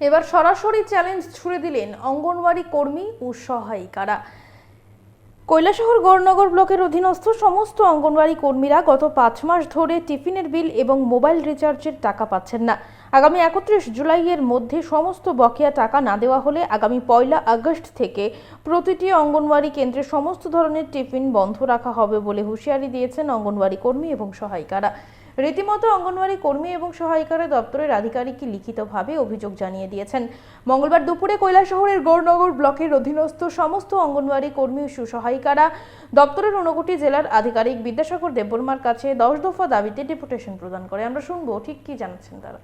এবার সরাসরি চ্যালেঞ্জ ছুড়ে দিলেন অঙ্গনওয়াড়ি কর্মী ও সহায়িকারা। কৈলাসহর গড়নগর ব্লকের অধীনস্থ সমস্ত অঙ্গনওয়াড়ি কর্মীরা গত 5 মাস ধরে টিফিনের বিল এবং মোবাইল রিচার্জের টাকা পাচ্ছেন না। আগামী 31 জুলাইয়ের মধ্যে সমস্ত বকেয়া টাকা না দেওয়া হলে আগামী 1 আগস্ট থেকে প্রতিটি অঙ্গনওয়াড়ি কেন্দ্রে সমস্ত ধরনের টিফিন বন্ধ রাখা হবে বলে হুঁশিয়ারি দিয়েছেন অঙ্গনওয়াড়ি কর্মী এবং সহায়িকারা। রীতিমতো অঙ্গনওয়াড়ি কর্মী এবং সহায়িকারা দপ্তরের আধিকারিককে লিখিতভাবে অভিযোগ জানিয়ে দিয়েছেন। মঙ্গলবার দুপুরে কৈলাসহরের গড়নগর ব্লকের অধীনস্থ সমস্ত অঙ্গনওয়াড়ি কর্মী ও সহায়িকারা দপ্তরের 59টি জেলার আধিকারিক বিদ্যাসাগর দেববর্মার কাছে 10 দফা দাবিতে ডেপুটেশন প্রদান করে। আমরা শুনবো ঠিক কি জানাচ্ছেন তারা।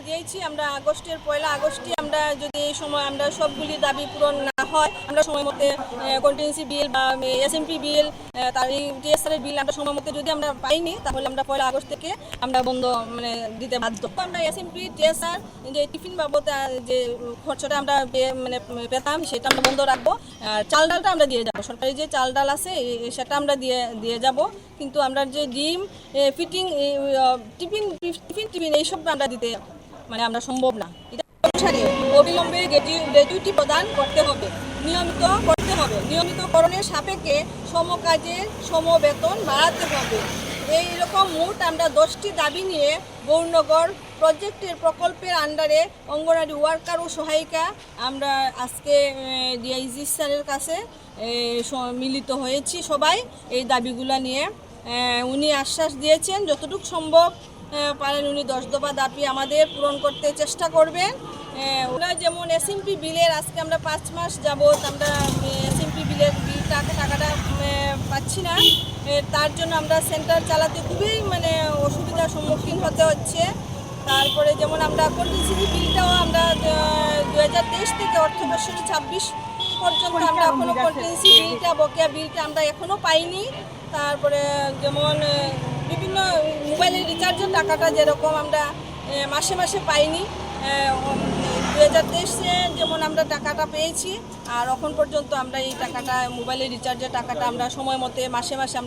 দিয়েছি আমরা আগস্টের 1 আগস্টে আমরা যদি এই সময় আমরা সবগুলি দাবি পূরণ না হয় আমরা সময় মতো কন্টিনজেন্সি বিল বা এসএমপি বিল তার টিএসআর এর বিল আমরা সময় মতো যদি আমরা পাইনি তাহলে আমরা 1 আগস্ট থেকে আমরা বন্ধ দিতে বাধ্য। আমরা এসএমপি টিএসআর যে টিফিন বাবদ যে খরচটা আমরা পেতাম সেটা আমরা বন্ধ রাখবো। চাল ডালটা আমরা দিয়ে যাবো, সরকারি যে চাল ডাল আছে সেটা আমরা দিয়ে যাব, কিন্তু আমরা যে ডিম ফিটিং টিফিন এইসব আমরা দিতে আমরা সম্ভব না। এটা অনুসারে অবিলম্বে গ্র্যাচুইটি প্রদান করতে হবে, নিয়মিত করতে হবে, নিয়মিতকরণের সাপেক্ষে সমকাজের সমবেতন বাড়াতে হবে। এইরকম মোট আমরা 10টি দাবি নিয়ে গৌরনগর প্রকল্পের আন্ডারে অঙ্গনওয়াড়ি ওয়ার্কার ও সহায়িকা আমরা আজকে ডিআইজি স্যারের কাছে মিলিত হয়েছি সবাই এই দাবিগুলো নিয়ে। উনি আশ্বাস দিয়েছেন যতটুকু সম্ভব পারেন উনি 10 দফা দাবি আমাদের পূরণ করতে চেষ্টা করবেন। ওরা যেমন এসএমপি বিলের আজকে আমরা 5 মাস যাবত আমরা এসএমপি বিলের টাকাটা পাচ্ছি না, তার জন্য আমরা সেন্টার চালাতে খুবই অসুবিধার সম্মুখীন হতে হচ্ছে। তারপরে যেমন আমরা কন্টিনজেন্সি বিলটাও আমরা 2023 থেকে অর্থবর্ষ 26 পর্যন্ত আমরা এখনও কন্টিনজেন্সি বিলটা বকেয়া বিলটা আমরা এখনও পাইনি। তারপরে যেমন বিভিন্ন মোবাইলের রিচার্জের টাকাটা যেরকম আমরা মাসে মাসে পাইনি, 2023-এ যেমন আমরা টাকাটা পেয়েছি আর এখন পর্যন্ত আমরা এই টাকাটা মোবাইলের রিচার্জের টাকাটা আমরা সময় মতো মাসে মাসে আমরা